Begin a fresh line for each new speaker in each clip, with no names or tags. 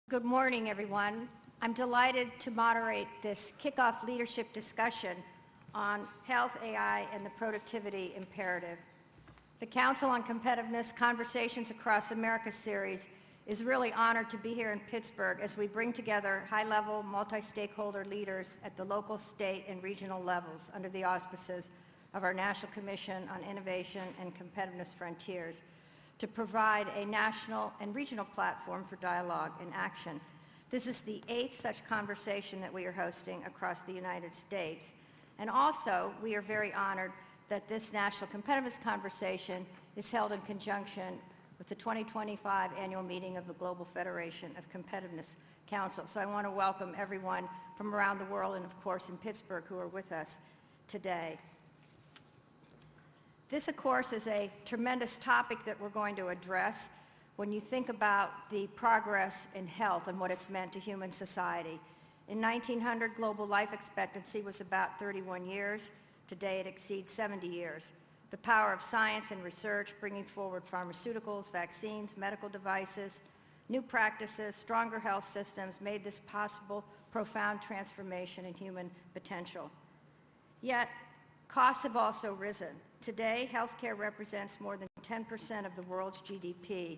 Good morning, everyone. I'm delighted to moderate this kickoff leadership discussion on health, AI, and the productivity imperative. The Council on Competitiveness Conversations Across America series is really honored to be here in Pittsburgh as we bring together high-level, multi-stakeholder leaders at the local, state, and regional levels under the auspices of our National Commission on Innovation and Competitiveness Frontiers to provide a national and regional platform for dialogue and action. This is the 8th such conversation that we are hosting across the United States. And also, we are very honored that this National Competitiveness Conversation is held in conjunction with the 2025 annual meeting of the Global Federation of Competitiveness Council. So I want to welcome everyone from around the world and, of course, in Pittsburgh who are with us today. This, of course, is a tremendous topic that we're going to address when you think about the progress in health and what it's meant to human society. In 1900, global life expectancy was about 31 years. Today, it exceeds 70 years. The power of science and research, bringing forward pharmaceuticals, vaccines, medical devices, new practices, stronger health systems, made this possible profound transformation in human potential. Yet, costs have also risen. Today, healthcare represents more than 10% of the world's GDP.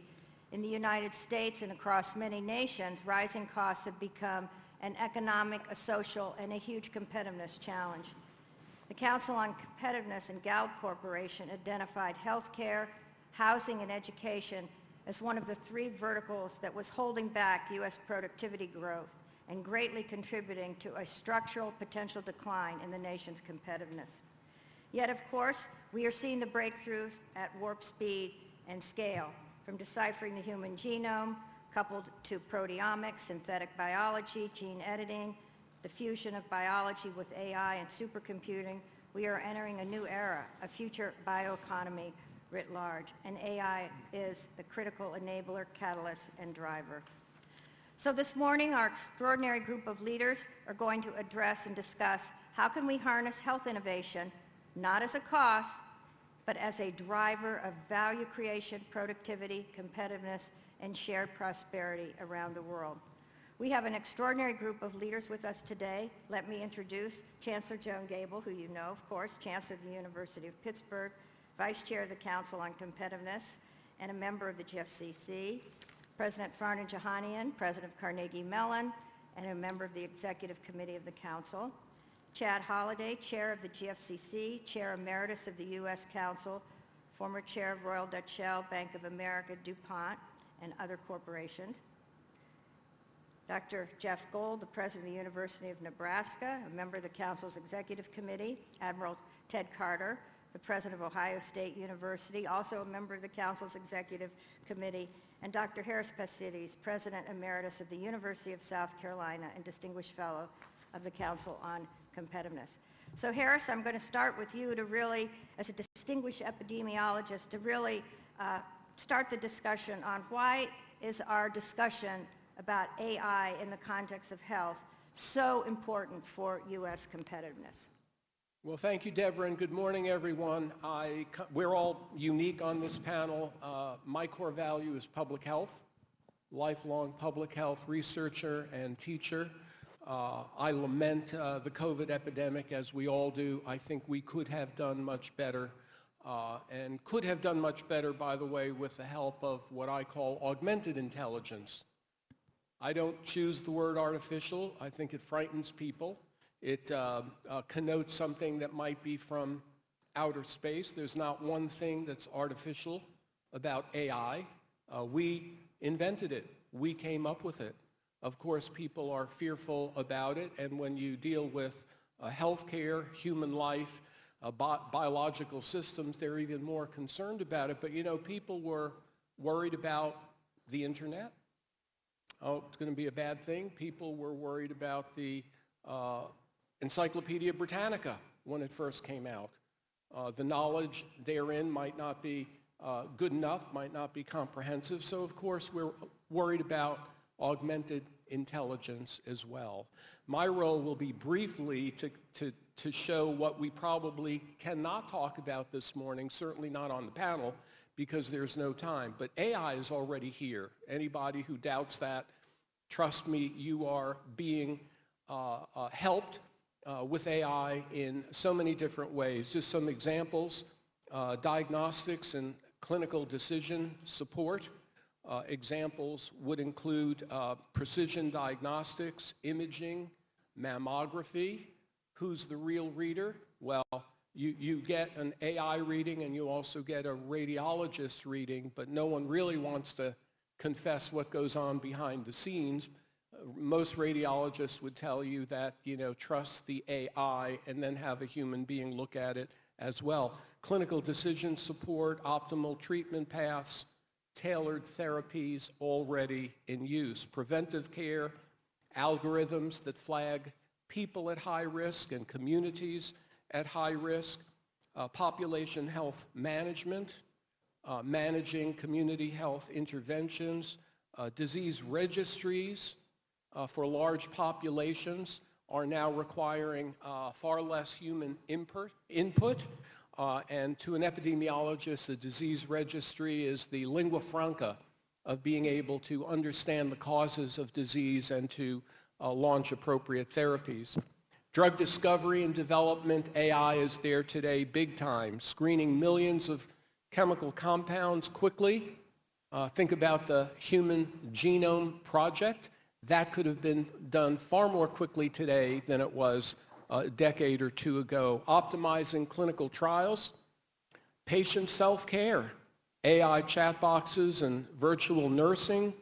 In the United States and across many nations, rising costs have become an economic, a social, and a huge competitiveness challenge. The Council on Competitiveness and Gallup Corporation identified healthcare, housing, and education as one of the 3 verticals that was holding back U.S. productivity growth and greatly contributing to a structural potential decline in the nation's competitiveness. Yet, of course, we are seeing the breakthroughs at warp speed and scale, from deciphering the human genome, coupled to proteomics, synthetic biology, gene editing, the fusion of biology with AI and supercomputing. We are entering a new era, a future bioeconomy writ large, and AI is the critical enabler, catalyst, and driver. So this morning, our extraordinary group of leaders are going to address and discuss how can we harness health innovation, not as a cost, but as a driver of value creation, productivity, competitiveness, and shared prosperity around the world. We have an extraordinary group of leaders with us today. Let me introduce Chancellor Joan Gable, who you know, of course, Chancellor of the University of Pittsburgh, Vice Chair of the Council on Competitiveness, and a member of the GFCC, President Farnan Jahanian, President of Carnegie Mellon, and a member of the Executive Committee of the Council, Chad Holliday, Chair of the GFCC, Chair Emeritus of the U.S. Council, former Chair of Royal Dutch Shell, Bank of America, DuPont, and other corporations. Dr. Jeff Gold, the President of the University of Nebraska, a member of the Council's Executive Committee. Admiral Ted Carter, the President of Ohio State University, also a member of the Council's Executive Committee. And Dr. Harris Pacides, President Emeritus of the University of South Carolina and Distinguished Fellow of the Council on Competitiveness. So Harris, I'm going to start with you to really, as a distinguished epidemiologist, to really start the discussion on why is our discussion about AI in the context of health so important for U.S. competitiveness.
Well, thank you, Deborah, and good morning, everyone. We're all unique on this panel. My core value is public health, lifelong public health researcher and teacher. I lament the COVID epidemic, as we all do. I think we could have done much better, and could have done much better, by the way, with the help of what I call augmented intelligence. I don't choose the word artificial. I think it frightens people. It connotes something that might be from outer space. There's not one thing that's artificial about AI. We invented it. We came up with it. Of course, people are fearful about it, and when you deal with healthcare, human life, biological systems, they're even more concerned about it. But you know, people were worried about the internet. Oh, it's going to be a bad thing. People were worried about the Encyclopedia Britannica when it first came out. The knowledge therein might not be good enough, might not be comprehensive. So of course, we're worried about augmented intelligence as well. My role will be briefly to show what we probably cannot talk about this morning, certainly not on the panel, because there's no time. But AI is already here. Anybody who doubts that Trust me, you are being helped with AI in so many different ways. Just some examples: diagnostics and clinical decision support. Examples would include precision diagnostics, imaging, mammography. Who's the real reader? Well, you get an AI reading and you also get a radiologist reading, but no one really wants to confess what goes on behind the scenes. Most radiologists would tell you that, trust the AI and then have a human being look at it as well. Clinical decision support, optimal treatment paths, tailored therapies already in use. Preventive care, algorithms that flag people at high risk and communities at high risk. Population health management, managing community health interventions. Disease registries for large populations are now requiring far less human input. And to an epidemiologist, a disease registry is the lingua franca of being able to understand the causes of disease and to launch appropriate therapies. Drug discovery and development, AI is there today big time, screening millions of chemical compounds quickly. Think about the Human Genome Project. That could have been done far more quickly today than it was a decade or two ago. Optimizing clinical trials, patient self-care, AI chat boxes and virtual nursing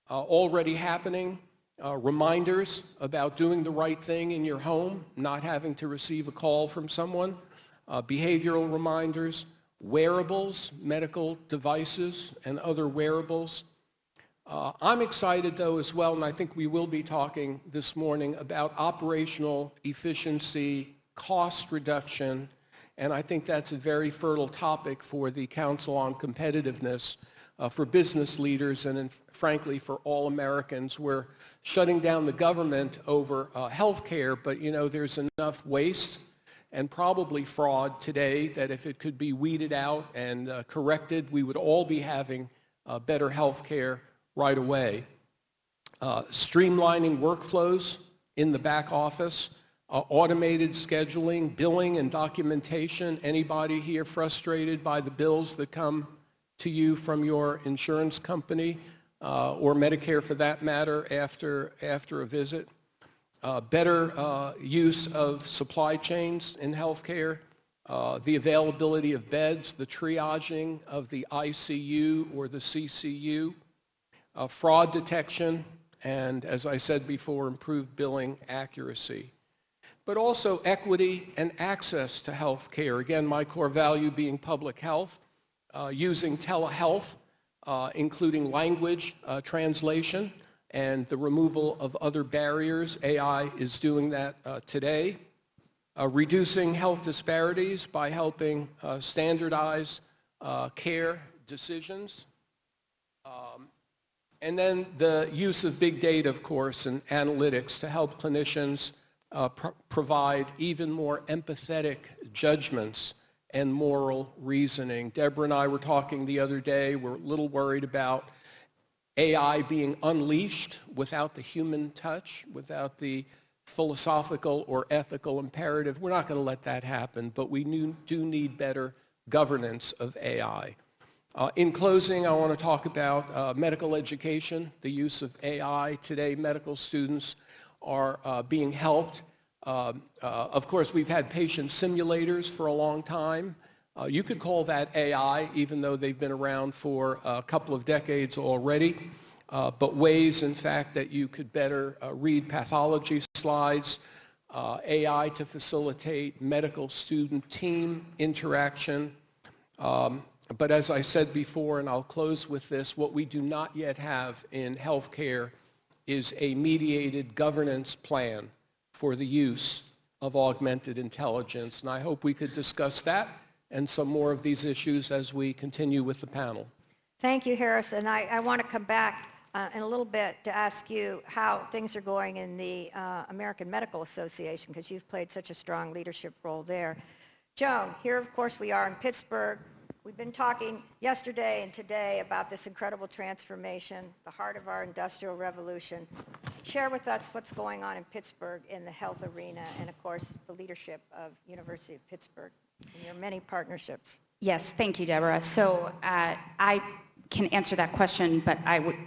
already happening. Reminders about doing the right thing in your home, not having to receive a call from someone. Behavioral reminders, wearables, medical devices, and other wearables. I'm excited, though, as well, and I think we will be talking this morning about operational efficiency, cost reduction, and I think that's a very fertile topic for the Council on Competitiveness, for business leaders, and frankly, for all Americans. We're shutting down the government over health care, but, there's enough waste and probably fraud today that if it could be weeded out and corrected, we would all be having better health care right away. Streamlining workflows in the back office, automated scheduling, billing, and documentation. Anybody here frustrated by the bills that come to you from your insurance company or Medicare for that matter after a visit? Better use of supply chains in healthcare, the availability of beds, the triaging of the ICU or the CCU, fraud detection, and as I said before, improved billing accuracy. But also equity and access to health care. Again, my core value being public health, using telehealth, including language translation and the removal of other barriers. AI is doing that today. Reducing health disparities by helping standardize care decisions. And then the use of big data, of course, and analytics to help clinicians provide even more empathetic judgments and moral reasoning. Deborah and I were talking the other day. We're a little worried about AI being unleashed without the human touch, without the philosophical or ethical imperative. We're not going to let that happen, but we do need better governance of AI. In closing, I want to talk about medical education, the use of AI. Today, medical students are being helped. Of course, we've had patient simulators for a long time. You could call that AI, even though they've been around for a couple of decades already. But ways, in fact, that you could better read pathology slides, AI to facilitate medical student team interaction. But as I said before, and I'll close with this, what we do not yet have in healthcare is a mediated governance plan for the use of augmented intelligence. And I hope we could discuss that and some more of these issues as we continue with the panel.
Thank you, Harris. And I want to come back in a little bit to ask you how things are going in the American Medical Association, because you've played such a strong leadership role there. Joan, here, of course, we are in Pittsburgh. We've been talking yesterday and today about this incredible transformation, the heart of our industrial revolution. Share with us what's going on in Pittsburgh in the health arena and, of course, the leadership of University of Pittsburgh and your many partnerships.
Yes, thank you, Deborah. So I can answer that question, but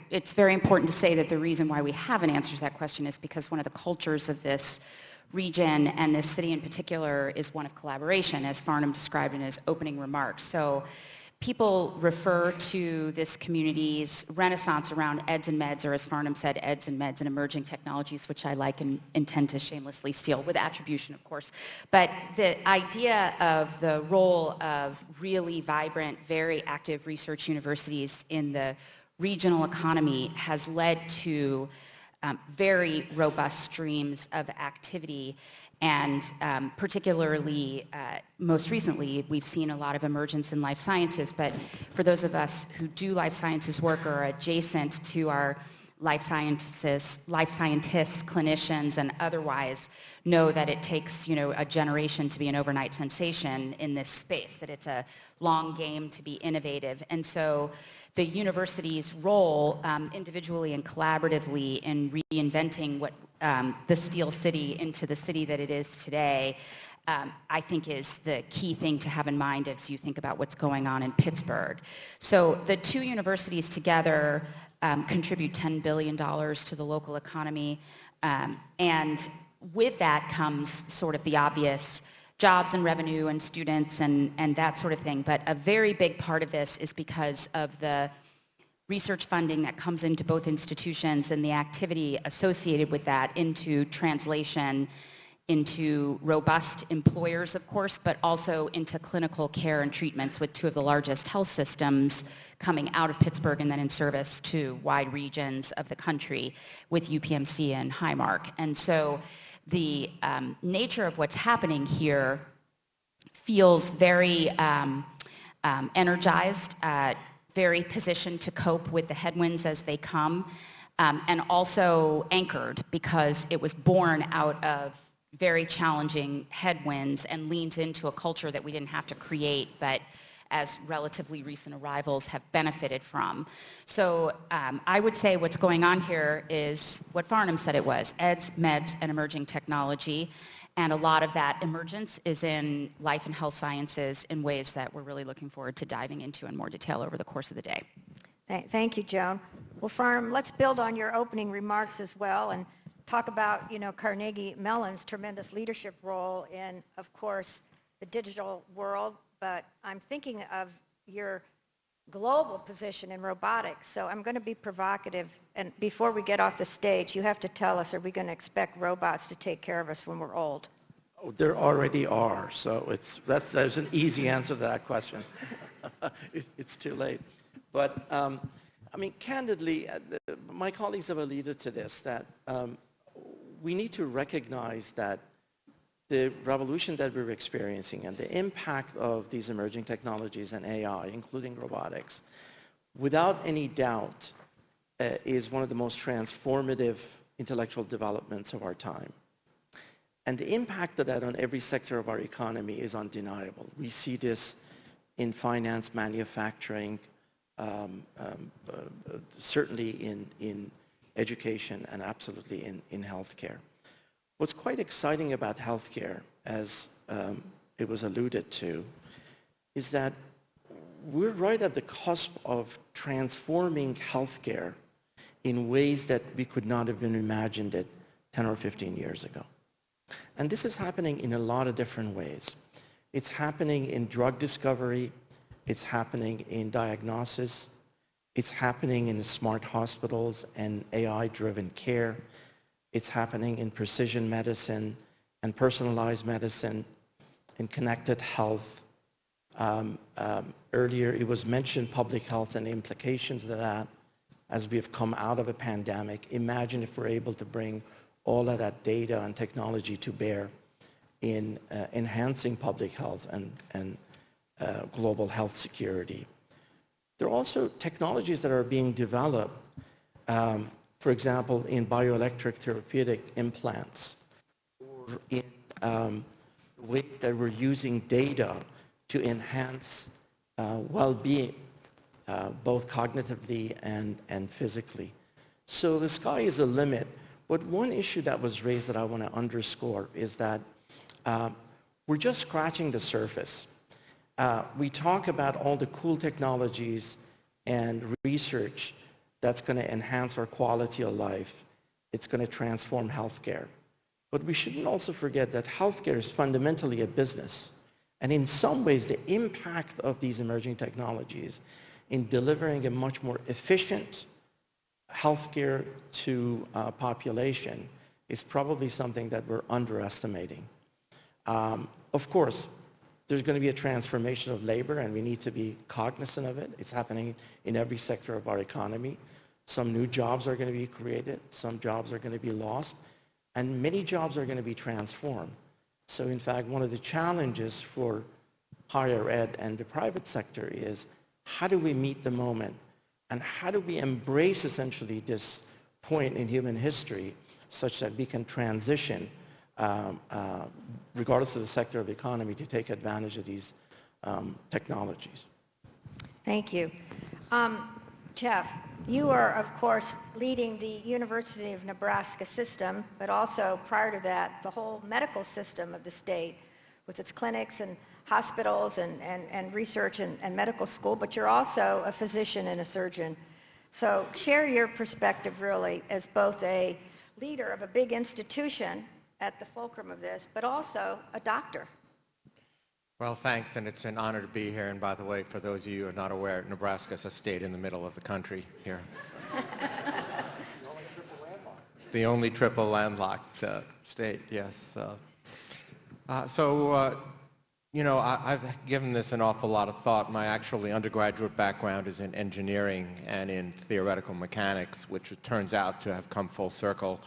it's very important to say that the reason why we haven't answered that question is because one of the cultures of this region and this city in particular is one of collaboration, as Farnham described in his opening remarks. So people refer to this community's renaissance around EDS and MEDS, or as Farnham said, EDS and MEDS and emerging technologies, which I like and intend to shamelessly steal, with attribution, of course. But the idea of the role of really vibrant, very active research universities in the regional economy has led to very robust streams of activity, and particularly most recently we've seen a lot of emergence in life sciences. But for those of us who do life sciences work or are adjacent to our life scientists, clinicians, and otherwise know that it takes, a generation to be an overnight sensation in this space, that it's a long game to be innovative. And so the university's role individually and collaboratively in reinventing what the Steel City into the city that it is today, I think is the key thing to have in mind as you think about what's going on in Pittsburgh. So the two universities together contribute $10 billion to the local economy, and with that comes sort of the obvious jobs and revenue and students and that sort of thing. But a very big part of this is because of the research funding that comes into both institutions and the activity associated with that into translation into robust employers, of course, but also into clinical care and treatments, with two of the largest health systems coming out of Pittsburgh and then in service to wide regions of the country with UPMC and Highmark. And so the nature of what's happening here feels very energized, very positioned to cope with the headwinds as they come, and also anchored because it was born out of very challenging headwinds and leans into a culture that we didn't have to create, but as relatively recent arrivals have benefited from. So I would say what's going on here is what Farnham said it was, EDS, MEDS, and emerging technology. And a lot of that emergence is in life and health sciences in ways that we're really looking forward to diving into in more detail over the course of the day.
Thank you, Joan. Well, Farnham, let's build on your opening remarks as well and talk about, Carnegie Mellon's tremendous leadership role in, of course, the digital world, but I'm thinking of your global position in robotics. So I'm going to be provocative, and before we get off the stage, you have to tell us, are we going to expect robots to take care of us when we're old?
Oh, there already are, so that's an easy answer to that question. It's too late. But, candidly, my colleagues have alluded to this, that we need to recognize that the revolution that we're experiencing and the impact of these emerging technologies and AI, including robotics, without any doubt, is one of the most transformative intellectual developments of our time. And the impact of that on every sector of our economy is undeniable. We see this in finance, manufacturing, certainly in education, and absolutely in healthcare. What's quite exciting about healthcare, as it was alluded to, is that we're right at the cusp of transforming healthcare in ways that we could not have even imagined it 10 or 15 years ago. And this is happening in a lot of different ways. It's happening in drug discovery, it's happening in diagnosis, it's happening in smart hospitals and AI-driven care. It's happening in precision medicine and personalized medicine, in connected health. Earlier, it was mentioned public health and the implications of that as we have come out of a pandemic. Imagine if we're able to bring all of that data and technology to bear in enhancing public health and global health security. There are also technologies that are being developed, for example, in bioelectric therapeutic implants, or in ways that we're using data to enhance well-being, both cognitively and physically. So the sky is the limit. But one issue that was raised that I want to underscore is that we're just scratching the surface. We talk about all the cool technologies and research that's going to enhance our quality of life. It's going to transform healthcare. But we shouldn't also forget that healthcare is fundamentally a business. And in some ways, the impact of these emerging technologies in delivering a much more efficient healthcare to population is probably something that we're underestimating. Of course, there's going to be a transformation of labor, and we need to be cognizant of it. It's happening in every sector of our economy. Some new jobs are going to be created, some jobs are going to be lost, and many jobs are going to be transformed. So in fact, one of the challenges for higher ed and the private sector is how do we meet the moment? And how do we embrace essentially this point in human history such that we can transition, regardless of the sector of the economy, to take advantage of these technologies?
Thank you. Jeff, you are, of course, leading the University of Nebraska system, but also prior to that, the whole medical system of the state with its clinics and hospitals and research and medical school, but you're also a physician and a surgeon. So share your perspective really as both a leader of a big institution at the fulcrum of this, but also a doctor.
Well, thanks, and it's an honor to be here. And by the way, for those of you who are not aware, Nebraska is a state in the middle of the country here. The only triple landlocked state, yes. You know, I've given this an awful lot of thought. My actually undergraduate background is in engineering and in theoretical mechanics, which it turns out to have come full circle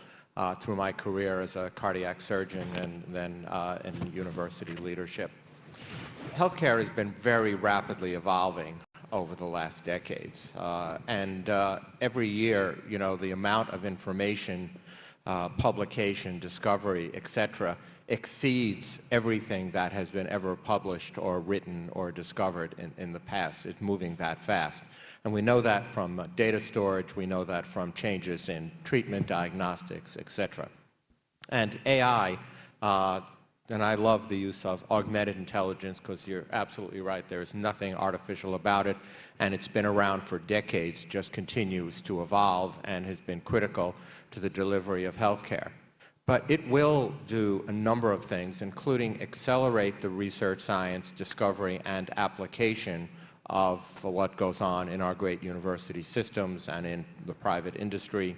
through my career as a cardiac surgeon and then in university leadership. Healthcare has been very rapidly evolving over the last decades. Every year, you know, the amount of information, publication, discovery, etc., exceeds everything that has been ever published or written or discovered in the past. It's moving that fast. And we know that from data storage, we know that from changes in treatment, diagnostics, etc. And AI, and I love the use of augmented intelligence because you're absolutely right, there's nothing artificial about it, and it's been around for decades, just continues to evolve and has been critical to the delivery of healthcare. But it will do a number of things, including accelerate the research, science, discovery, and application of what goes on in our great university systems and in the private industry.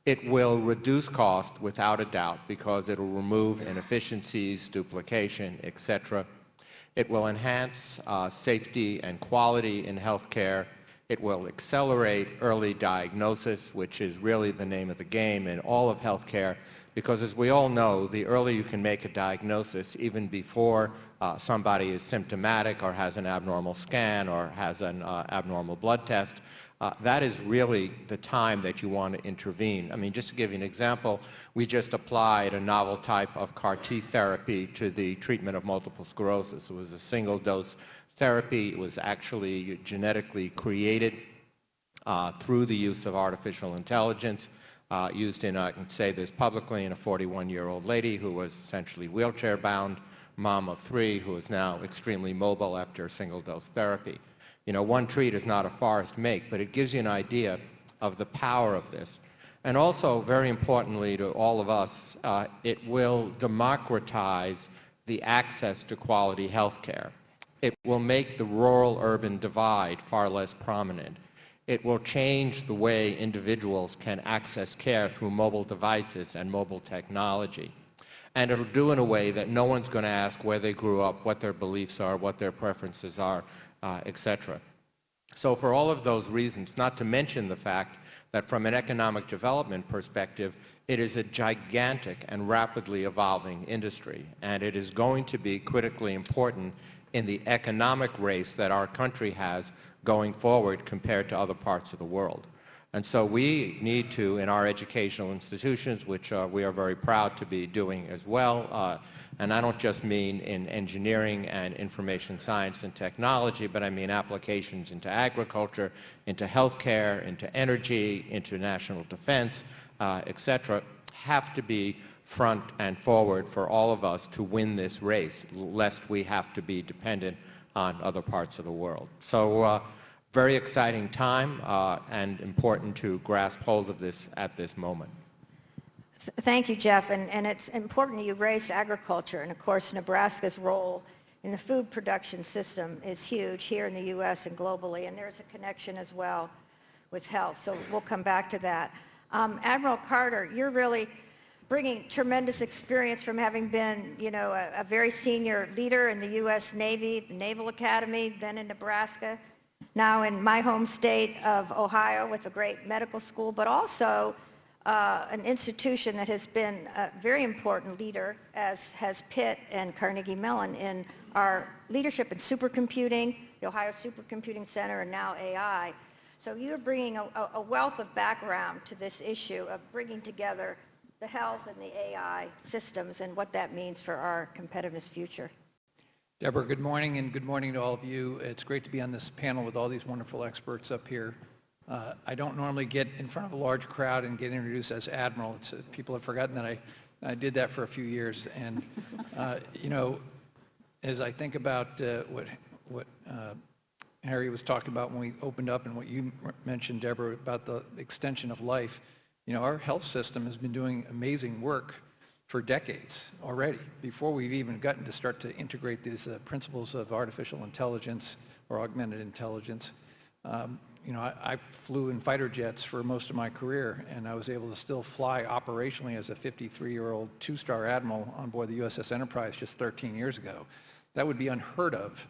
It will reduce cost without a doubt because it will remove inefficiencies, duplication, etc. It will enhance safety and quality in healthcare. It will accelerate early diagnosis, which is really the name of the game in all of healthcare, because as we all know, the earlier you can make a diagnosis, even before somebody is symptomatic or has an abnormal scan or has an abnormal blood test, that is really the time that you want to intervene. I mean, just to give you an example, we just applied a novel type of CAR-T therapy to the treatment of multiple sclerosis. It was a single-dose therapy. It was actually genetically created through the use of artificial intelligence, used in, I can say this publicly, in a 41-year-old lady who was essentially wheelchair-bound, mom of 3, who is now extremely mobile after a single-dose therapy. You know, one treat is not a forest make, but it gives you an idea of the power of this. And also, very importantly to all of us, it will democratize the access to quality health care. It will make the rural-urban divide far less prominent. It will change the way individuals can access care through mobile devices and mobile technology. And it'll do it in a way that no one's going to ask where they grew up, what their beliefs are, what their preferences are, etc. So for all of those reasons, not to mention the fact that from an economic development perspective, it is a gigantic and rapidly evolving industry, and it is going to be critically important in the economic race that our country has going forward compared to other parts of the world. And so we need to, in our educational institutions, which we are very proud to be doing as well, and I don't just mean in engineering and information science and technology, but I mean applications into agriculture, into healthcare, into energy, into national defense, etc., have to be front and forward for all of us to win this race, lest we have to be dependent on other parts of the world. So very exciting time and important to grasp hold of this at this moment.
Thank you, Jeff. And it's important you raised agriculture. And of course, Nebraska's role in the food production system is huge here in the U.S. and globally. And there's a connection as well with health. So we'll come back to that. Admiral Carter, you're really bringing tremendous experience from having been, a very senior leader in the U.S. Navy, the Naval Academy, then in Nebraska, now in my home state of Ohio with a great medical school, but also an institution that has been a very important leader, as has Pitt and Carnegie Mellon, in our leadership in supercomputing, the Ohio Supercomputing Center, and now AI. So you're bringing a wealth of background to this issue of bringing together the health and the AI systems and what that means for our competitiveness future.
Deborah, good morning, and good morning to all of you. It's great to be on this panel with all these wonderful experts up here. I don't normally get in front of a large crowd and get introduced as Admiral. People have forgotten that I did that for a few years. And, as I think about what Harry was talking about when we opened up and what you mentioned, Deborah, about the extension of life, our health system has been doing amazing work for decades already, before we've even gotten to start to integrate these principles of artificial intelligence or augmented intelligence. I flew in fighter jets for most of my career, and I was able to still fly operationally as a 53-year-old two-star admiral on board the USS Enterprise just 13 years ago. That would be unheard of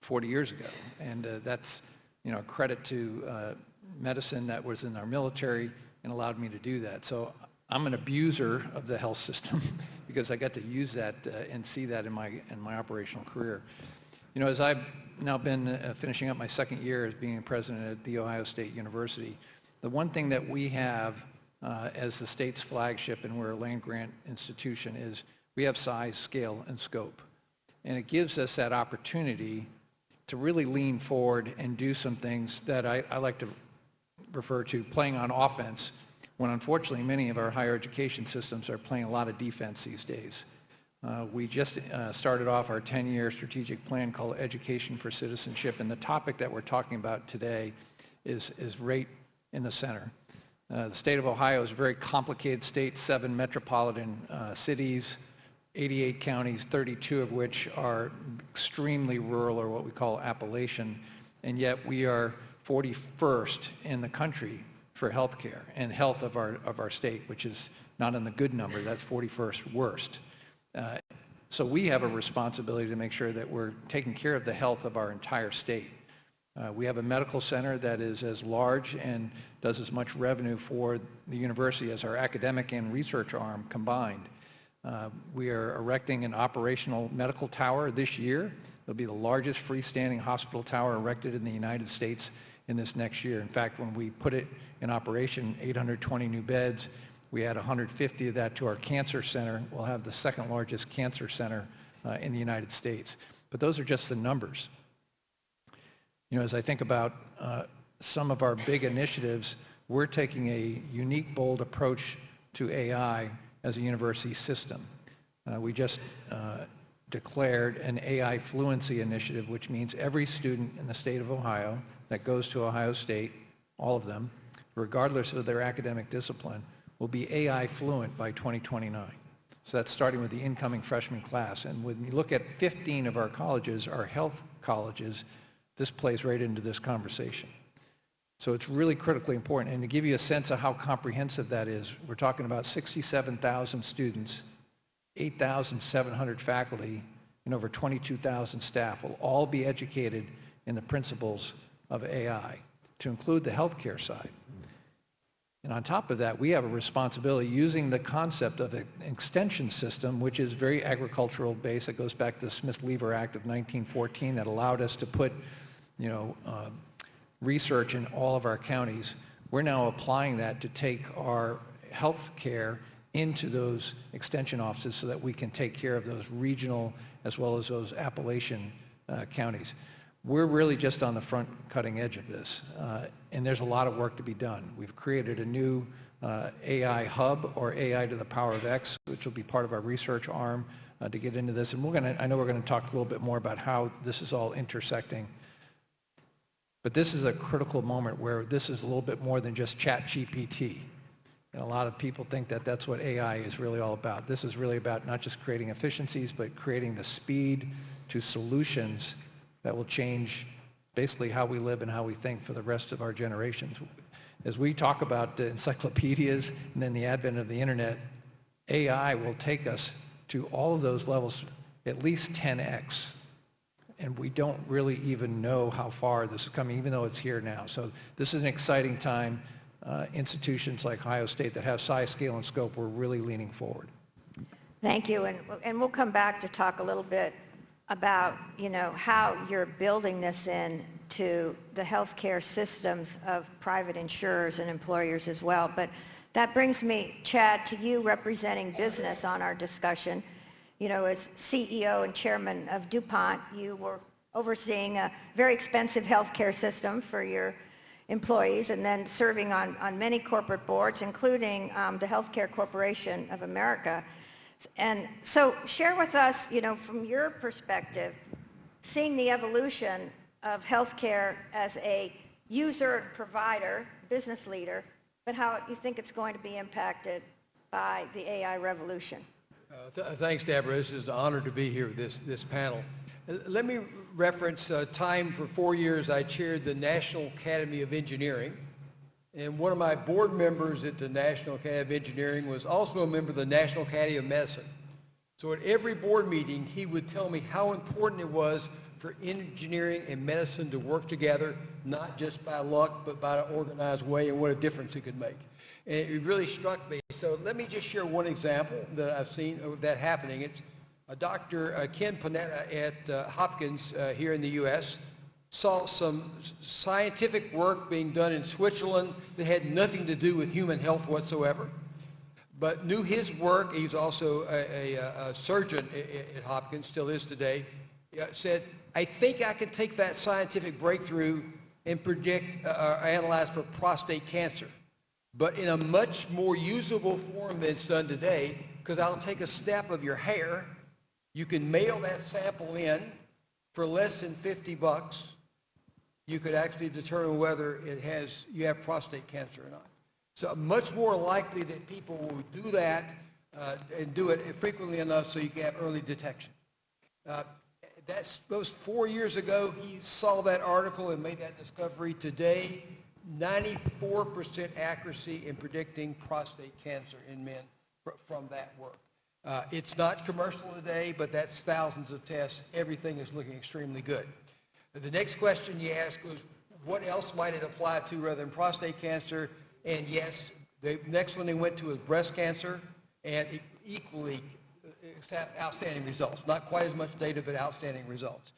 40 years ago, and that's a credit to medicine that was in our military and allowed me to do that. So I'm an abuser of the health system because I got to use that and see that in my operational career. As I've now been finishing up my second year as being president at The Ohio State University, the one thing that we have as the state's flagship, and we're a land-grant institution, is we have size, scale, and scope. And it gives us that opportunity to really lean forward and do some things that I like to refer to playing on offense, when unfortunately many of our higher education systems are playing a lot of defense these days. We just started off our 10-year strategic plan called Education for Citizenship, and the topic that we're talking about today is right in the center. The state of Ohio is a very complicated state, 7 metropolitan cities, 88 counties, 32 of which are extremely rural, or what we call Appalachian, and yet we are 41st in the country for healthcare and health of our state, which is not in the good number. That's 41st worst. So we have a responsibility to make sure that we're taking care of the health of our entire state. We have a medical center that is as large and does as much revenue for the university as our academic and research arm combined. We are erecting an operational medical tower this year. It'll be the largest freestanding hospital tower erected in the United States in this next year. In fact, when we put it in operation, 820 new beds. We add 150 of that to our cancer center. We'll have the second largest cancer center in the United States. But those are just the numbers. As I think about some of our big initiatives, we're taking a unique, bold approach to AI as a university system. We just declared an AI fluency initiative, which means every student in the state of Ohio that goes to Ohio State, all of them, regardless of their academic discipline, will be AI fluent by 2029. So that's starting with the incoming freshman class. And when you look at 15 of our colleges, our health colleges, this plays right into this conversation. So it's really critically important. And to give you a sense of how comprehensive that is, we're talking about 67,000 students, 8,700 faculty, and over 22,000 staff will all be educated in the principles of AI, to include the healthcare side. And on top of that, we have a responsibility using the concept of an extension system, which is very agricultural based. It goes back to the Smith-Lever Act of 1914 that allowed us to put, research in all of our counties. we're now applying that to take our health care into those extension offices so that we can take care of those regional as well as those Appalachian counties. We're really just on the front cutting edge of this, and there's a lot of work to be done. We've created a new AI hub, or AI to the power of X, which will be part of our research arm to get into this. And I know we're going to talk a little bit more about how this is all intersecting. But this is a critical moment where this is a little bit more than just ChatGPT. And a lot of people think that that's what AI is really all about. This is really about not just creating efficiencies, but creating the speed to solutions that will change basically how we live and how we think for the rest of our generations. As we talk about the encyclopedias and then the advent of the internet, AI will take us to all of those levels at least 10x. And we don't really even know how far this is coming, even though it's here now. So this is an exciting time. Institutions like Ohio State that have size, scale, and scope, we're really leaning forward.
Thank you, and we'll come back to talk a little bit about, how you're building this in to the healthcare systems of private insurers and employers as well. But that brings me, Chad, to you representing business on our discussion. As CEO and chairman of DuPont, you were overseeing a very expensive healthcare system for your employees, and then serving on many corporate boards, including the Healthcare Corporation of America. And so share with us, from your perspective, seeing the evolution of healthcare as a user, provider, business leader, but how you think it's going to be impacted by the AI revolution.
Thanks, Deborah. This is an honor to be here with this panel. Let me reference time. For 4 years, I chaired the National Academy of Engineering, and one of my board members at the National Academy of Engineering was also a member of the National Academy of Medicine. So at every board meeting, he would tell me how important it was for engineering and medicine to work together, not just by luck, but by an organized way, and what a difference it could make. And it really struck me. So let me just share one example that I've seen of that happening. It's Dr. Ken Panetta at Hopkins here in the U.S. saw some scientific work being done in Switzerland that had nothing to do with human health whatsoever, but knew his work. He's also a surgeon at Hopkins, still is today. Said, I think I can take that scientific breakthrough and predict or analyze for prostate cancer, but in a much more usable form than it's done today, because I'll take a snap of your hair. You can mail that sample in for less than $50. You could actually determine whether you have prostate cancer or not. So much more likely that people will do that and do it frequently enough so you can have early detection. That was 4 years ago. He saw that article and made that discovery. Today, 94% accuracy in predicting prostate cancer in men from that work. It's not commercial today, but that's thousands of tests. Everything is looking extremely good. The next question you asked was, what else might it apply to rather than prostate cancer? And yes, the next one they went to was breast cancer, and equally outstanding results. Not quite as much data, but outstanding results.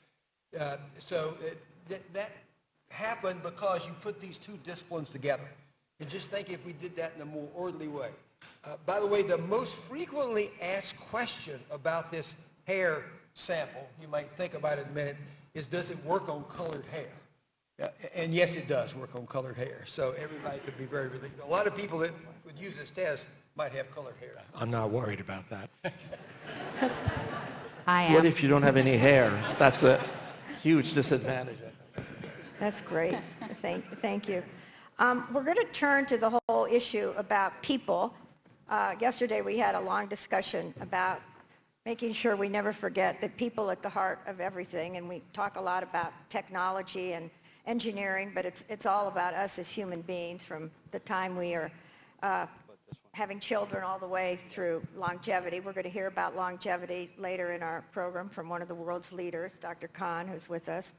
So that happened because you put these two disciplines together. And just think if we did that in a more orderly way. By the way, the most frequently asked question about this hair sample, you might think about it in a minute, is does it work on colored hair? And yes, it does work on colored hair. So everybody could be very relieved. A lot of people that would use this test might have colored hair.
I'm not worried about that.
I am.
What if you don't have any hair? That's a huge disadvantage.
That's great. Thank you. We're going to turn to the whole issue about people. Yesterday we had a long discussion about making sure we never forget that people at the heart of everything, and we talk a lot about technology and engineering, but it's all about us as human beings from the time we are having children all the way through longevity. We're going to hear about longevity later in our program from one of the world's leaders, Dr. Khan, who's with us.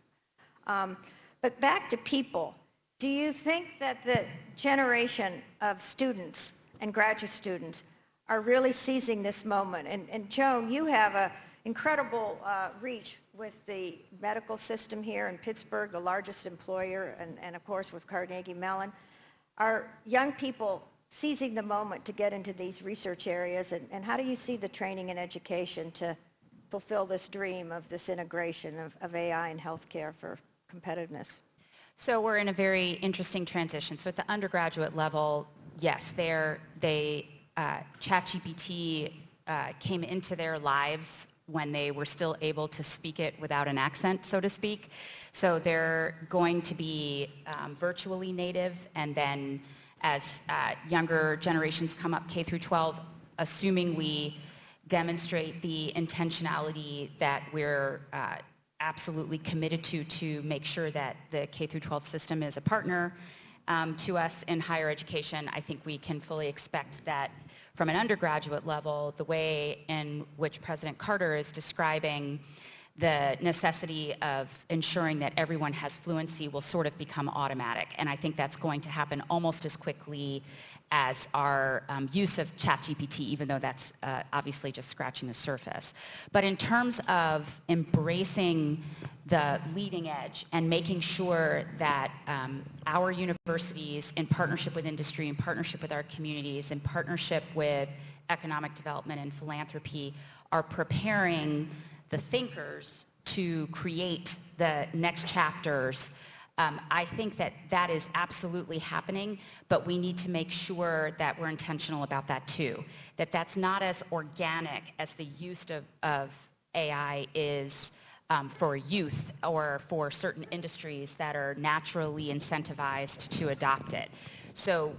But back to people. Do you think that the generation of students and graduate students are really seizing this moment? And Joan, you have an incredible reach with the medical system here in Pittsburgh, the largest employer, and of course with Carnegie Mellon. are young people seizing the moment to get into these research areas, and how do you see the training and education to fulfill this dream of this integration of AI and healthcare for competitiveness?
So we're in a very interesting transition. So at the undergraduate level, yes, ChatGPT came into their lives when they were still able to speak it without an accent, so to speak. So they're going to be virtually native, and then as younger generations come up, K through 12, assuming we demonstrate the intentionality that we're absolutely committed to make sure that the K through 12 system is a partner to us in higher education, I think we can fully expect that from an undergraduate level, the way in which President Carter is describing the necessity of ensuring that everyone has fluency will sort of become automatic. And I think that's going to happen almost as quickly as our use of ChatGPT, even though that's obviously just scratching the surface. But in terms of embracing the leading edge and making sure that our universities, in partnership with industry, in partnership with our communities, in partnership with economic development and philanthropy, are preparing the thinkers to create the next chapters, I think that is absolutely happening, but we need to make sure that we're intentional about that too. That's not as organic as the use of AI is for youth or for certain industries that are naturally incentivized to adopt it. So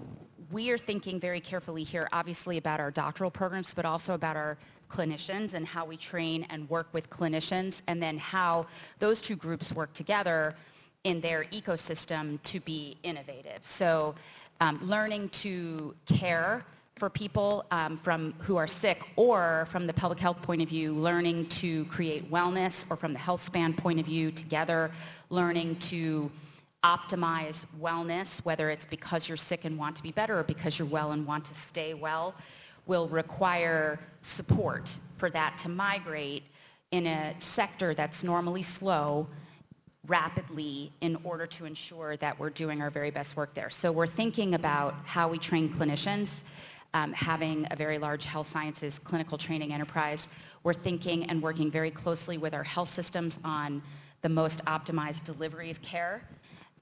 we are thinking very carefully here, obviously, about our doctoral programs, but also about our clinicians and how we train and work with clinicians, and then how those two groups work together in their ecosystem to be innovative. So learning to care for people from who are sick, or from the public health point of view, learning to create wellness, or from the health span point of view together, learning to optimize wellness, whether it's because you're sick and want to be better or because you're well and want to stay well, will require support for that to migrate in a sector that's normally slow rapidly in order to ensure that we're doing our very best work there. So we're thinking about how we train clinicians, having a very large health sciences clinical training enterprise. We're thinking and working very closely with our health systems on the most optimized delivery of care.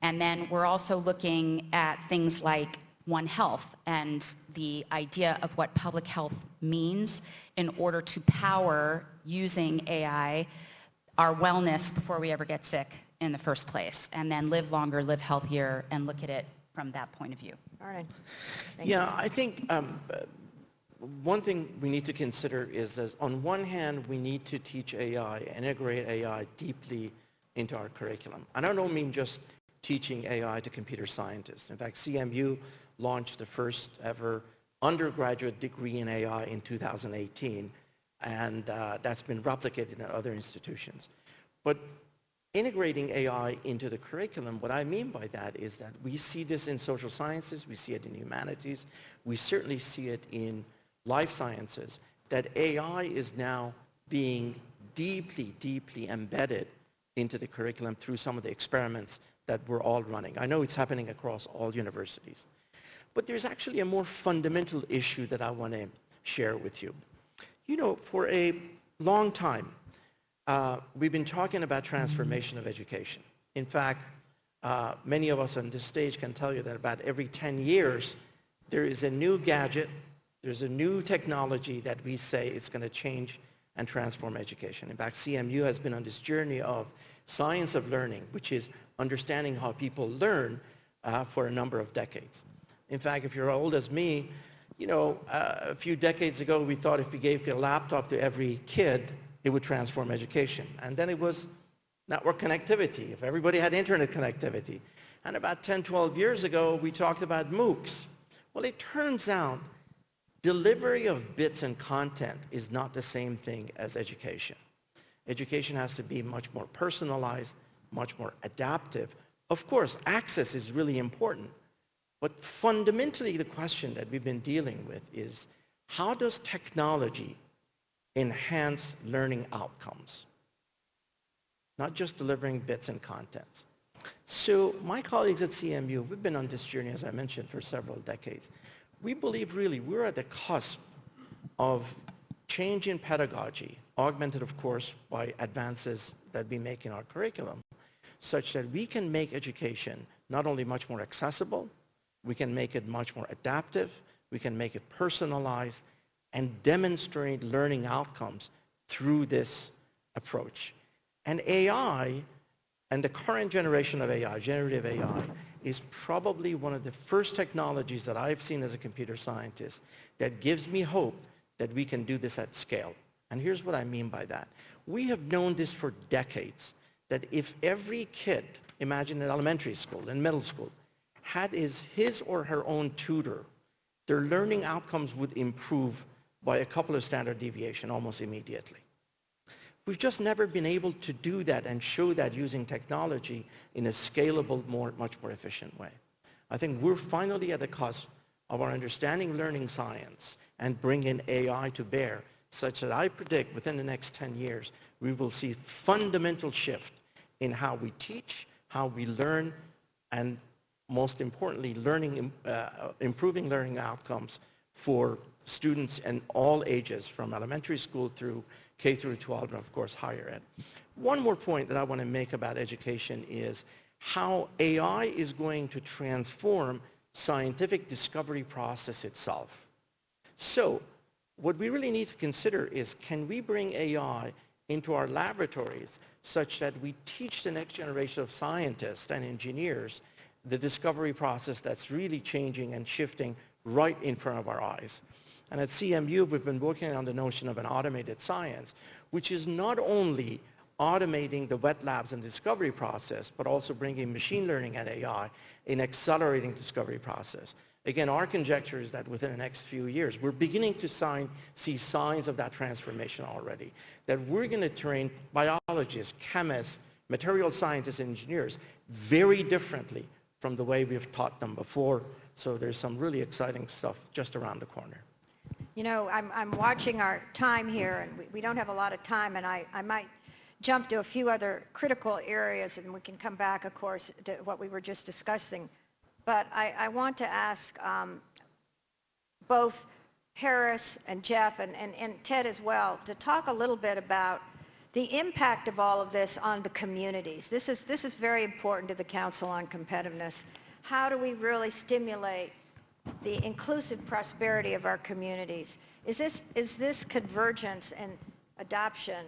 And then we're also looking at things like One Health and the idea of what public health means in order to power, using AI, our wellness before we ever get sick in the first place, and then live longer, live healthier, and look at it from that point of view.
All right.
I think one thing we need to consider is that on one hand, we need to teach AI, integrate AI deeply into our curriculum. And I don't mean just teaching AI to computer scientists. In fact, CMU launched the first ever undergraduate degree in AI in 2018, and that's been replicated in other institutions. But integrating AI into the curriculum, what I mean by that is that we see this in social sciences, we see it in humanities, we certainly see it in life sciences, that AI is now being deeply, deeply embedded into the curriculum through some of the experiments that we're all running. I know it's happening across all universities. But there's actually a more fundamental issue that I want to share with you. You know, for a long time, we've been talking about transformation of education. In fact, many of us on this stage can tell you that about every 10 years, there is a new gadget, there's a new technology that we say it's going to change and transform education. In fact, CMU has been on this journey of science of learning, which is understanding how people learn for a number of decades. In fact, if you're old as me, you know, a few decades ago, we thought if we gave a laptop to every kid, it would transform education. And then it was network connectivity, if everybody had internet connectivity. And about 10, 12 years ago, we talked about MOOCs. Well, it turns out delivery of bits and content is not the same thing as education. Education has to be much more personalized, much more adaptive. Of course, access is really important. But fundamentally, the question that we've been dealing with is, how does technology enhance learning outcomes? Not just delivering bits and contents. So my colleagues at CMU, we've been on this journey, as I mentioned, for several decades. We believe really we're at the cusp of change in pedagogy, augmented, of course, by advances that we make in our curriculum, such that we can make education not only much more accessible, we can make it much more adaptive, we can make it personalized, and demonstrate learning outcomes through this approach. And AI, and the current generation of AI, generative AI, is probably one of the first technologies that I've seen as a computer scientist that gives me hope that we can do this at scale. And here's what I mean by that. We have known this for decades, that if every kid, imagine in elementary school, in middle school, had his or her own tutor, their learning outcomes would improve by a couple of standard deviation almost immediately. We've just never been able to do that and show that using technology in a scalable, much more efficient way. I think we're finally at the cusp of our understanding learning science and bringing AI to bear, such that I predict within the next 10 years, we will see fundamental shift in how we teach, how we learn, and most importantly, improving learning outcomes for students in all ages, from elementary school through K through 12, and of course, higher ed. One more point that I want to make about education is how AI is going to transform scientific discovery process itself. So what we really need to consider is, can we bring AI into our laboratories such that we teach the next generation of scientists and engineers the discovery process that's really changing and shifting right in front of our eyes. And at CMU, we've been working on the notion of an automated science, which is not only automating the wet labs and discovery process, but also bringing machine learning and AI in accelerating discovery process. Again, our conjecture is that within the next few years, we're beginning to see signs of that transformation already, that we're going to train biologists, chemists, material scientists, and engineers very differently from the way we've taught them before. So there's some really exciting stuff just around the corner.
You know, I'm watching our time here, and we don't have a lot of time, and I might jump to a few other critical areas, and we can come back, of course, to what we were just discussing. But I want to ask both Harris and Jeff and Ted as well to talk a little bit about the impact of all of this on the communities. This is very important to the Council on Competitiveness. How do we really stimulate the inclusive prosperity of our communities? Is this convergence and adoption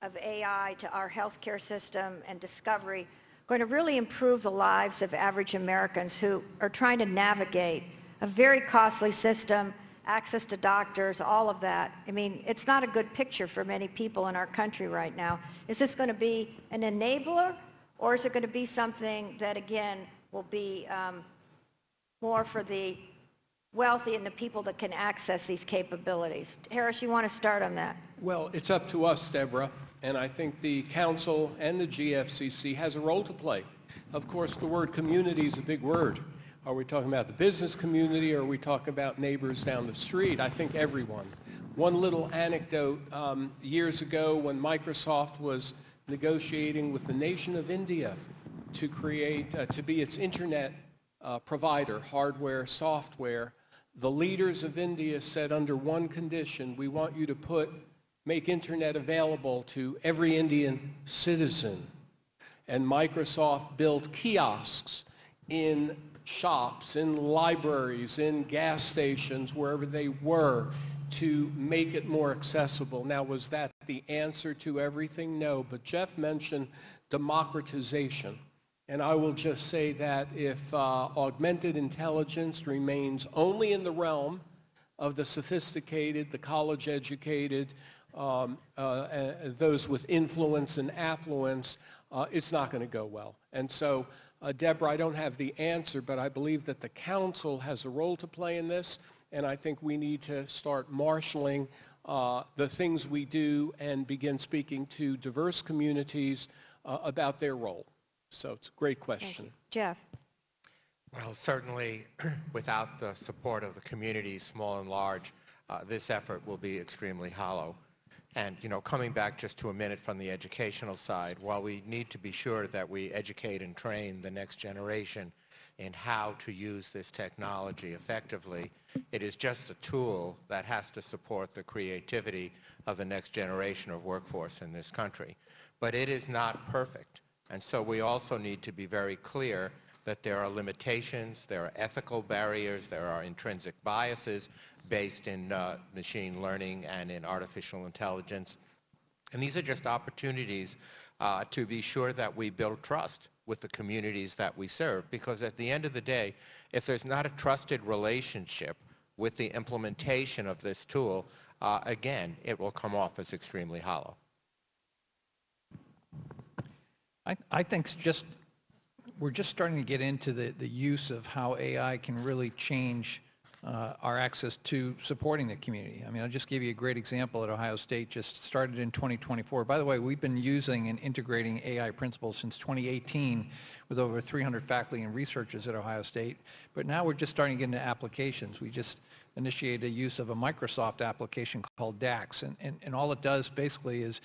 of AI to our healthcare system and discovery going to really improve the lives of average Americans who are trying to navigate a very costly system, access to doctors, all of that? I mean, it's not a good picture for many people in our country right now. Is this going to be an enabler, or is it going to be something that, again, will be more for the wealthy and the people that can access these capabilities? Harris, you want to start on that?
Well, it's up to us, Deborah, and I think the Council and the GFCC has a role to play. Of course, the word community is a big word. Are we talking about the business community, or are we talking about neighbors down the street? I think everyone. One little anecdote, years ago when Microsoft was negotiating with the nation of India to create, to be its internet provider, hardware, software, the leaders of India said, under one condition, we want you to make internet available to every Indian citizen. And Microsoft built kiosks in shops, in libraries, in gas stations, wherever they were, to make it more accessible. Now, was that the answer to everything? No, but Jeff mentioned democratization. And I will just say that if augmented intelligence remains only in the realm of the sophisticated, the college-educated, those with influence and affluence, it's not going to go well. And so, Deborah, I don't have the answer, but I believe that the Council has a role to play in this, and I think we need to start marshaling the things we do and begin speaking to diverse communities about their role. So it's a great question.
Jeff.
Well, certainly without the support of the community, small and large, this effort will be extremely hollow. And, coming back just to a minute from the educational side, while we need to be sure that we educate and train the next generation in how to use this technology effectively, it is just a tool that has to support the creativity of the next generation of workforce in this country. But it is not perfect. And so we also need to be very clear that there are limitations, there are ethical barriers, there are intrinsic biases based in machine learning and in artificial intelligence. And these are just opportunities to be sure that we build trust with the communities that we serve, because at the end of the day, if there's not a trusted relationship with the implementation of this tool, again, it will come off as extremely hollow.
I think we're just starting to get into the use of how AI can really change our access to supporting the community. I mean, I'll just give you a great example at Ohio State, just started in 2024. By the way, we've been using and integrating AI principles since 2018 with over 300 faculty and researchers at Ohio State. But now we're just starting to get into applications. We just initiated a use of a Microsoft application called DAX. And all it does basically is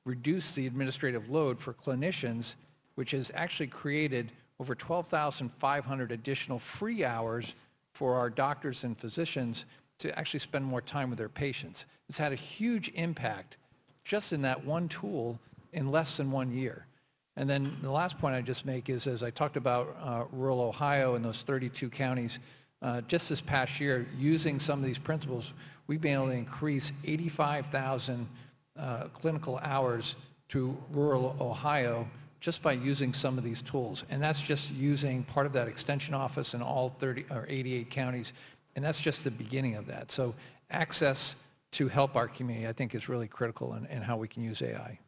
reduce the administrative load for clinicians, which has actually created over 12,500 additional free hours for our doctors and physicians to actually spend more time with their patients. It's had a huge impact just in that one tool in less than 1 year. And then the last point I just make is, as I talked about rural Ohio and those 32 counties, just this past year, using some of these principles, we've been able to increase 85,000 clinical hours to rural Ohio just by using some of these tools. And that's just using part of that extension office in all 30 or 88 counties. And that's just the beginning of that. So access to help our community, I think, is really critical in how we can use AI.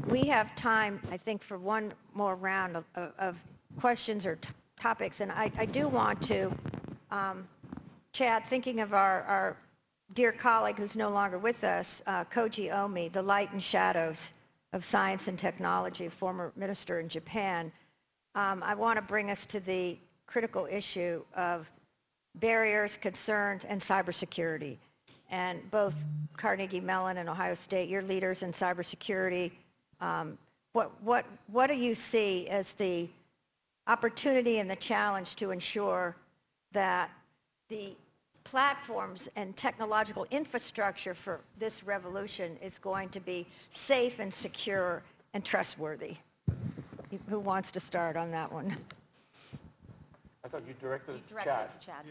We have time, I think, for one more round of questions or topics. And I do want to, Chad, thinking of our dear colleague who's no longer with us, Koji Omi, the light and shadows of science and technology, former minister in Japan, I want to bring us to the critical issue of barriers, concerns, and cybersecurity. And both Carnegie Mellon and Ohio State, you're leaders in cybersecurity. What do you see as the opportunity and the challenge to ensure that the platforms and technological infrastructure for this revolution is going to be safe and secure and trustworthy? Who wants to start on that one?
I thought you directed it to
Directed
Chad.
to Chad.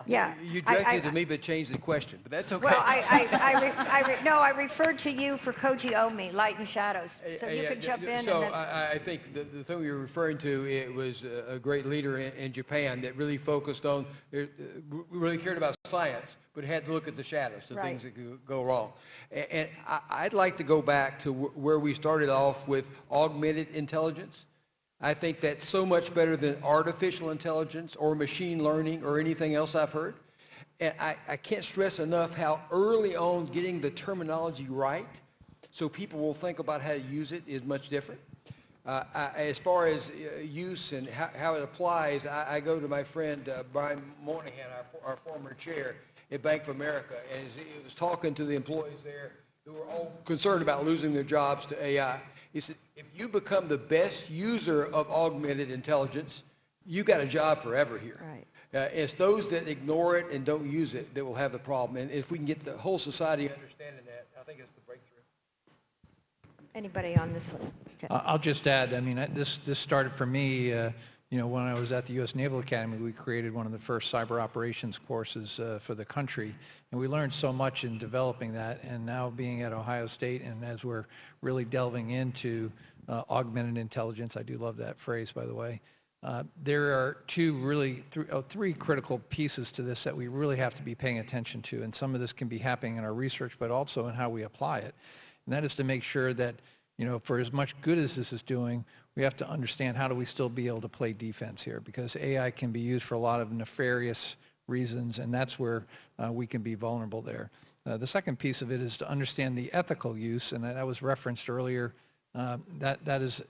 Yeah.
You directed it to me, but changed the question. But that's okay.
Well, I referred to you for Koji Omi, Light and Shadows. So you can jump in.
So
and then,
I think the thing you're referring to, it was a great leader in Japan that really focused on, really cared about science, but had to look at the shadows, the things that could go wrong. And I'd like to go back to where we started off with augmented intelligence. I think that's so much better than artificial intelligence or machine learning or anything else I've heard. And I can't stress enough how early on getting the terminology right so people will think about how to use it is much different. As far as use and how it applies, I go to my friend Brian Moynihan, our former chair at Bank of America, and he was talking to the employees there who were all concerned about losing their jobs to AI. He said, if you become the best user of augmented intelligence, you got a job forever here.
Right.
It's those that ignore it and don't use it that will have the problem. And if we can get the whole society understanding that, I think it's the breakthrough.
anybody on this one?
I'll just add, I mean, this started for me, when I was at the U.S. Naval Academy, we created one of the first cyber operations courses for the country. And we learned so much in developing that. And now being at Ohio State, and as we're really delving into augmented intelligence, I do love that phrase, by the way, there are three critical pieces to this that we really have to be paying attention to. And some of this can be happening in our research, but also in how we apply it. And that is to make sure that, for as much good as this is doing, we have to understand how do we still be able to play defense here, because AI can be used for a lot of nefarious reasons, and that's where we can be vulnerable there. The second piece of it is to understand the ethical use, and that was referenced earlier. There's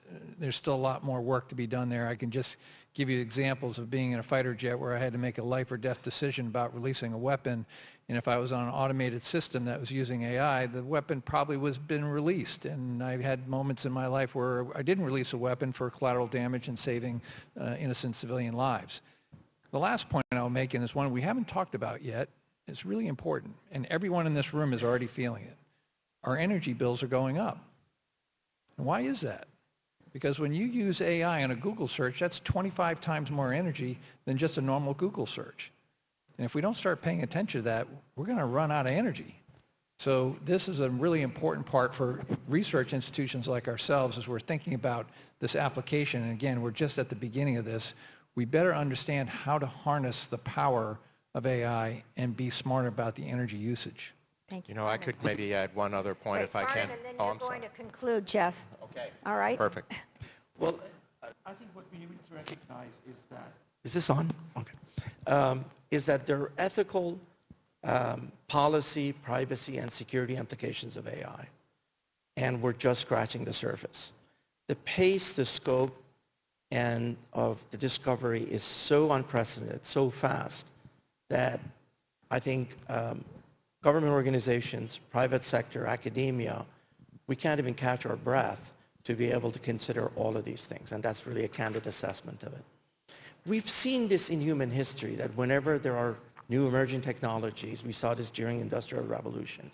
still a lot more work to be done there. I can just give you examples of being in a fighter jet where I had to make a life or death decision about releasing a weapon, And if I was on an automated system that was using AI, the weapon probably was been released. And I've had moments in my life where I didn't release a weapon for collateral damage and saving innocent civilian lives. The last point I'll make, and is one we haven't talked about yet, is really important, and everyone in this room is already feeling it. Our energy bills are going up. And why is that? Because when you use AI on a Google search, that's 25 times more energy than just a normal Google search. And if we don't start paying attention to that, we're going to run out of energy. So this is a really important part for research institutions like ourselves as we're thinking about this application. And again, we're just at the beginning of this. We better understand how to harness the power of AI and be smarter about the energy usage.
Thank you.
You know, I could maybe add one other point if I can.
And then
Oh,
you're
I'm
going
sorry.
to conclude, Jeff.
Okay.
All right?
Perfect.
Well, I think what we need to recognize is that... Is this on? Okay. Is that there are ethical, policy, privacy, and security implications of AI. And we're just scratching the surface. The pace, the scope, and of the discovery is so unprecedented, so fast, that I think government organizations, private sector, academia, we can't even catch our breath to be able to consider all of these things. And that's really a candid assessment of it. We've seen this in human history, that whenever there are new emerging technologies, we saw this during Industrial Revolution,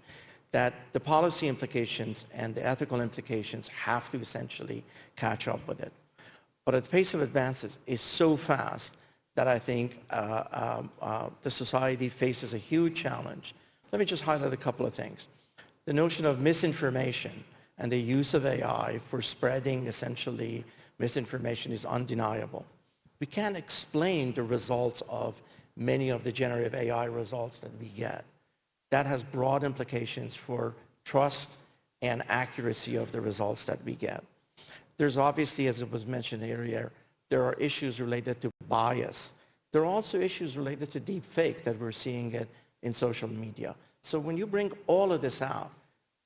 that the policy implications and the ethical implications have to essentially catch up with it. But the pace of advances is so fast that I think the society faces a huge challenge. Let me just highlight a couple of things. The notion of misinformation and the use of AI for spreading essentially misinformation is undeniable. We can't explain the results of many of the generative AI results that we get. That has broad implications for trust and accuracy of the results that we get. There's obviously, as it was mentioned earlier, there are issues related to bias. There are also issues related to deep fake that we're seeing it in social media. So when you bring all of this out,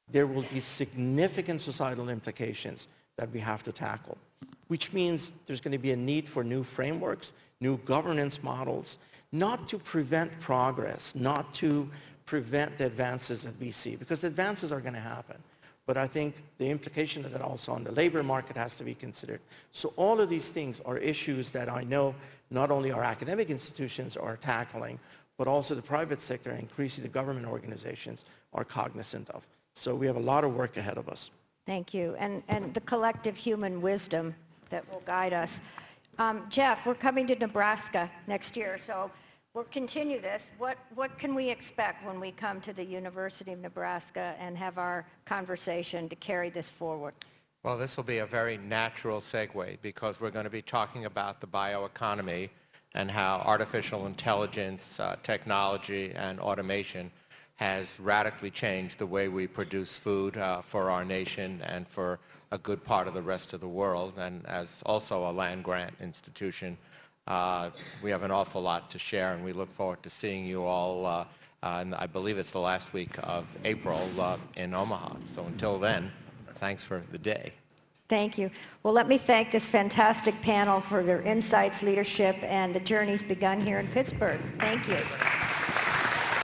there will be significant societal implications that we have to tackle, which means there's going to be a need for new frameworks, new governance models, not to prevent progress, not to prevent the advances that we see, because the advances are going to happen. But I think the implication of that also on the labor market has to be considered. So all of these things are issues that I know not only our academic institutions are tackling, but also the private sector and increasingly the government organizations are cognizant of. So we have a lot of work ahead of us.
Thank you. And the collective human wisdom that will guide us. Jeff, we're coming to Nebraska next year, so we'll continue this. What can we expect when we come to the University of Nebraska and have our conversation to carry this forward?
Well, this will be a very natural segue because we're going to be talking about the bioeconomy and how artificial intelligence, technology, and automation has radically changed the way we produce food for our nation and for a good part of the rest of the world. And as also a land-grant institution, we have an awful lot to share, and we look forward to seeing you all, and I believe it's the last week of April in Omaha. So until then, thanks for the day.
Thank you. Well, let me thank this fantastic panel for their insights, leadership, and the journeys begun here in Pittsburgh. Thank you.